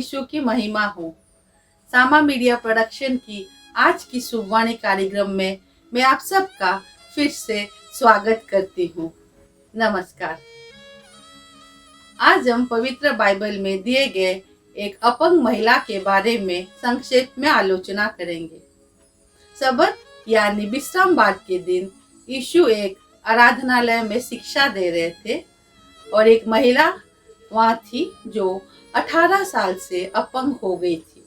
यीशु की महिमा हो। सामा मीडिया प्रोडक्शन की आज की शुभवाणी कार्यक्रम में मैं आप सबका फिर से स्वागत करती हूँ। नमस्कार। आज हम पवित्र बाइबल में दिए गए एक अपंग महिला के बारे में संक्षेप में आलोचना करेंगे। सबत यानी विश्रामवार के दिन यीशु एक आराधनालय में शिक्षा दे रहे थे और एक महिला वहाँ थी जो 18 साल से अपंग हो गई थी।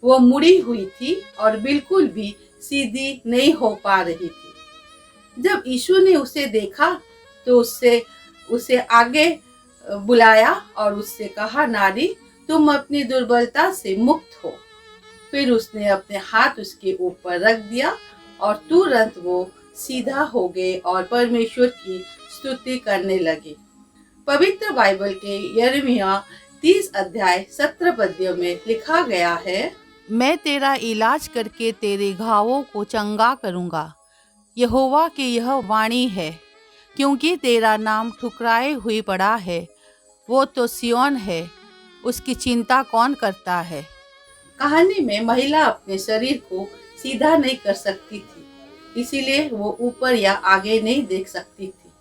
वो मुड़ी हुई थी और बिल्कुल भी सीधी नहीं हो पा रही थी। जब यीशु ने उसे देखा तो उसे आगे बुलाया और उससे कहा, नारी, तुम अपनी दुर्बलता से मुक्त हो। फिर उसने अपने हाथ उसके ऊपर रख दिया और तुरंत वो सीधा हो गए और परमेश्वर की स्तुति करने लगे। पवित्र बाइबल के यिर्मयाह 30 अध्याय 17 पद्यों में लिखा गया है, मैं तेरा इलाज करके तेरे घावों को चंगा करूंगा। यहोवा की यह वाणी है, क्योंकि तेरा नाम ठुकराए हुई पड़ा है। वो तो सिय्योन है, उसकी चिंता कौन करता है। कहानी में महिला अपने शरीर को सीधा नहीं कर सकती थी, इसीलिए वो ऊपर या आगे नहीं देख सकती थी।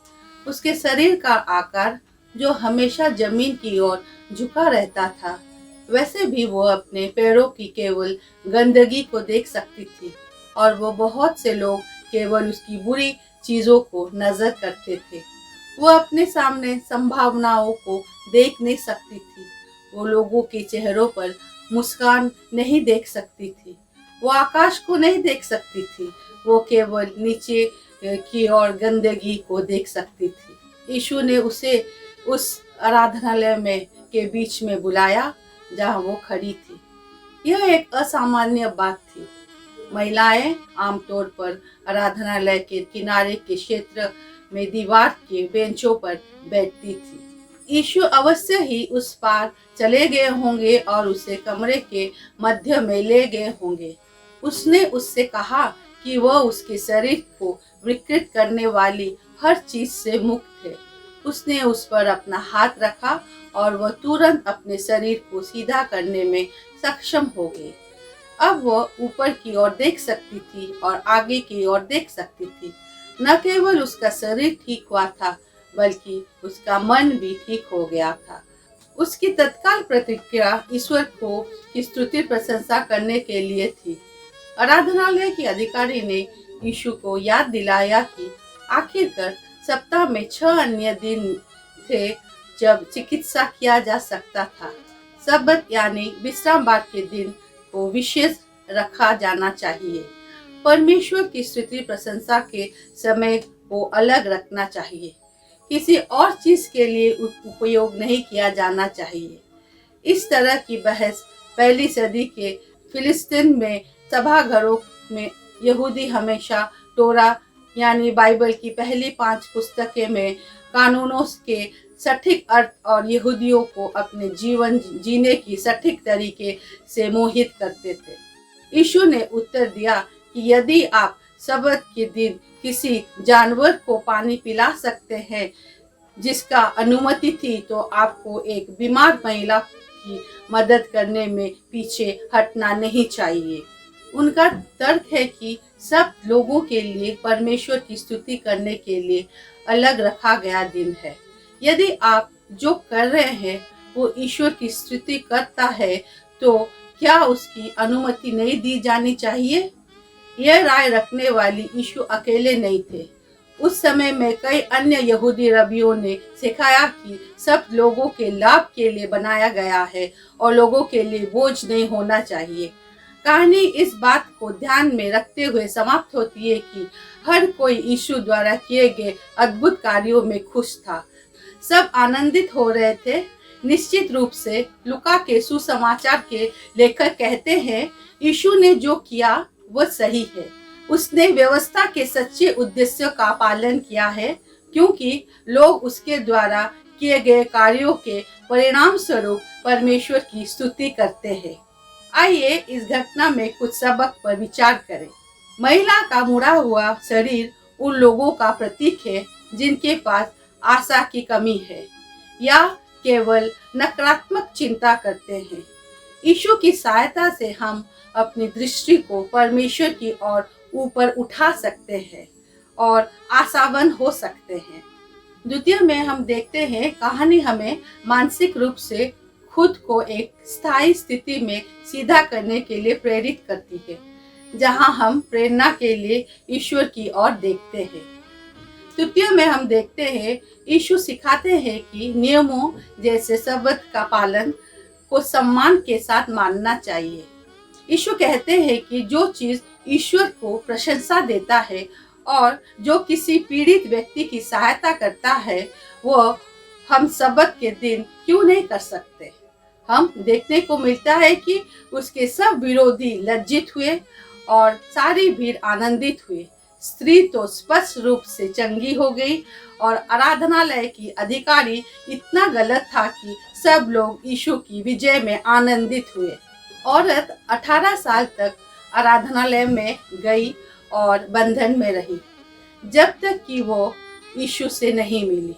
उसके शरीर का आकार जो हमेशा जमीन की ओर झुका रहता था, वैसे भी वो अपने पैरों की केवल गंदगी को देख सकती थी और वो बहुत से लोग केवल उसकी बुरी चीजों को नजर करते थे। वो अपने सामने संभावनाओं को देख नहीं सकती थी। वो लोगों के चेहरों पर मुस्कान नहीं देख सकती थी। वो आकाश को नहीं देख सकती थी। वो केवल नीचे की ओर गंदगी को देख सकती थी। यीशु ने उसे उस आराधनालय में के बीच में बुलाया जहाँ वो खड़ी थी। यह एक असामान्य बात थी। महिलाएं आमतौर पर आराधनालय के किनारे के क्षेत्र में दीवार के बेंचों पर बैठती थी। यीशु अवश्य ही उस पार चले गए होंगे और उसे कमरे के मध्य में ले गए होंगे। उसने उससे कहा कि वह उसके शरीर को विकृत करने वाली हर चीज से मुक्त है। उसने उस पर अपना हाथ रखा और वह तुरंत अपने शरीर को सीधा करने में सक्षम हो गई। अब वह ऊपर की ओर देख सकती थी और आगे की ओर देख सकती थी। न केवल उसका शरीर ठीक हुआ था, बल्कि उसका मन भी ठीक हो गया था। उसकी तत्काल प्रतिक्रिया ईश्वर को की स्तुति प्रशंसा करने के लिए थी। आराधनालय के अधिकारी ने यीशु को याद दिलाया कि आखिरकार सप्ताह में 6 अन्य दिन थे जब चिकित्सा किया जा सकता था। सबत यानी विश्रामवार के दिन को विशेष रखा जाना चाहिए। परमेश्वर की स्तुति प्रशंसा के समय को अलग रखना चाहिए। किसी और चीज के लिए उपयोग नहीं किया जाना चाहिए। इस तरह की बहस पहली सदी के फिलिस्तीन में सभाघरों में यहूदी हमेशा तोरा यानी बाइबल की पहली 5 पुस्तकें में कानूनों के सटीक अर्थ और यहूदियों को अपने जीवन जीने की सटीक तरीके से मोहित करते थे। यीशु ने उत्तर दिया कि यदि आप सबत के दिन किसी जानवर को पानी पिला सकते हैं जिसका अनुमति थी, तो आपको एक बीमार महिला की मदद करने में पीछे हटना नहीं चाहिए। उनका तर्क है कि सब लोगों के लिए परमेश्वर की स्तुति करने के लिए अलग रखा गया दिन है। यदि आप जो कर रहे हैं वो ईश्वर की स्तुति करता है, तो क्या उसकी अनुमति नहीं दी जानी चाहिए? यह राय रखने वाली यीशु अकेले नहीं थे। उस समय में कई अन्य यहूदी रबियों ने सिखाया कि सब लोगों के लाभ के लिए बनाया गया है और लोगों के लिए बोझ नहीं होना चाहिए। कहानी इस बात को ध्यान में रखते हुए समाप्त होती है कि हर कोई यीशु द्वारा किए गए अद्भुत कार्यों में खुश था। सब आनंदित हो रहे थे। निश्चित रूप से लूका के सुसमाचार के लेखक कहते हैं, यीशु ने जो किया वह सही है। उसने व्यवस्था के सच्चे उद्देश्यों का पालन किया है, क्योंकि लोग उसके द्वारा किए गए कार्यों के परिणाम स्वरूप परमेश्वर की स्तुति करते हैं। आइए इस घटना में कुछ सबक पर विचार करें। महिला का मुड़ा हुआ शरीर उन लोगों का प्रतीक है जिनके पास आशा की कमी है या केवल नकारात्मक चिंता करते हैं। यीशु की सहायता से हम अपनी दृष्टि को परमेश्वर की ओर ऊपर उठा सकते हैं और आशावान हो सकते हैं। द्वितीय में हम देखते हैं कहानी हमें मानसिक रूप से खुद को एक स्थायी स्थिति में सीधा करने के लिए प्रेरित करती है, जहां हम प्रेरणा के लिए ईश्वर की ओर देखते हैं। तृतीय में हम देखते हैं यीशु सिखाते हैं कि नियमों जैसे सब्बत का पालन को सम्मान के साथ मानना चाहिए। यीशु कहते हैं कि जो चीज ईश्वर को प्रशंसा देता है और जो किसी पीड़ित व्यक्ति की सहायता करता है, वो हम सब्बत के दिन क्यों नहीं कर सकते। हम देखने को मिलता है कि उसके सब विरोधी लज्जित हुए और सारी भीड़ आनंदित हुई। स्त्री तो स्पष्ट रूप से चंगी हो गई और आराधनालय की अधिकारी इतना गलत था कि सब लोग यीशु की विजय में आनंदित हुए। औरत 18 साल तक आराधनालय में गई और बंधन में रही जब तक कि वो यीशु से नहीं मिली।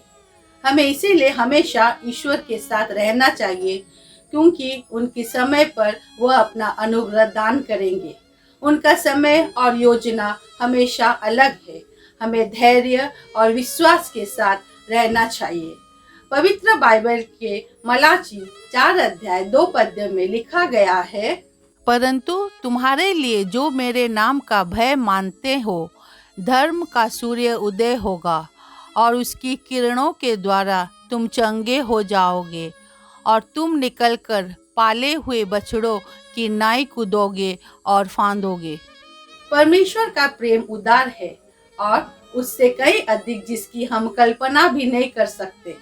हमें इसीलिए हमेशा ईश्वर के साथ रहना चाहिए, क्योंकि उनकी समय पर वह अपना अनुग्रह दान करेंगे। उनका समय और योजना हमेशा अलग है। हमें धैर्य और विश्वास के साथ रहना चाहिए। पवित्र बाइबल के मलाकी 4 अध्याय 2 पद्य में लिखा गया है, परंतु तुम्हारे लिए जो मेरे नाम का भय मानते हो, धर्म का सूर्य उदय होगा और उसकी किरणों के द्वारा तुम चंगे हो जाओगे और तुम निकलकर पाले हुए बछड़ों की नाई कूदोगे और फांदोगे। परमेश्वर का प्रेम उदार है और उससे कई अधिक जिसकी हम कल्पना भी नहीं कर सकते।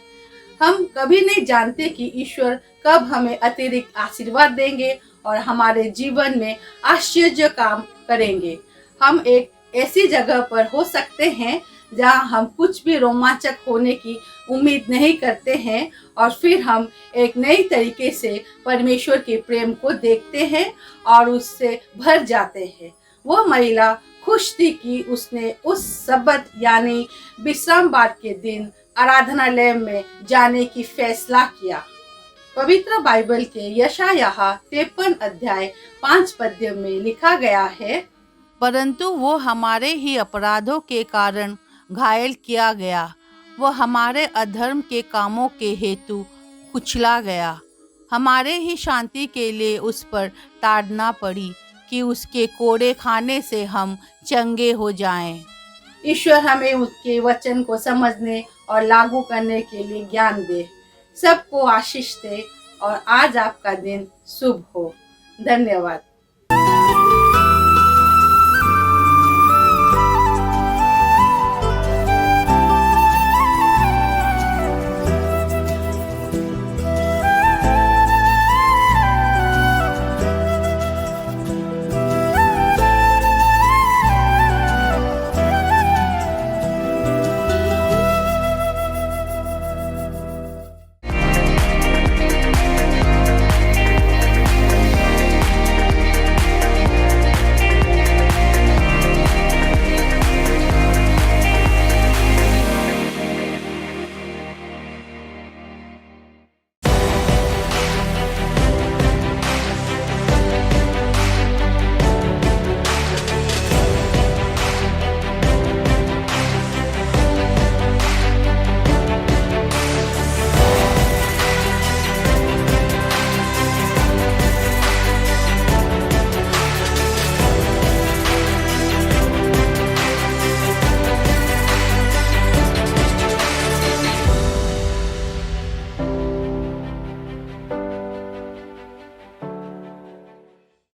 हम कभी नहीं जानते कि ईश्वर कब हमें अतिरिक्त आशीर्वाद देंगे और हमारे जीवन में आश्चर्य काम करेंगे। हम एक ऐसी जगह पर हो सकते हैं जहां हम कुछ भी रोमांचक होने की उम्मीद नहीं करते हैं और फिर हम एक नई तरीके से परमेश्वर के प्रेम को देखते हैं और उससे भर जाते हैं। वो महिला खुश थी कि उसने उस सब्बत यानी विश्रामवार के दिन आराधनालय में जाने की फैसला किया। पवित्र बाइबल के यशायाह 53 अध्याय 5 पद्य में लिखा गया है, परंतु वो हमारे ही अपराधों के कारण घायल किया गया, वो हमारे अधर्म के कामों के हेतु कुचला गया। हमारे ही शांति के लिए उस पर ताड़ना पड़ी कि उसके कोड़े खाने से हम चंगे हो जाएं। ईश्वर हमें उसके वचन को समझने और लागू करने के लिए ज्ञान दे। सबको आशीष दे और आज आपका दिन शुभ हो। धन्यवाद।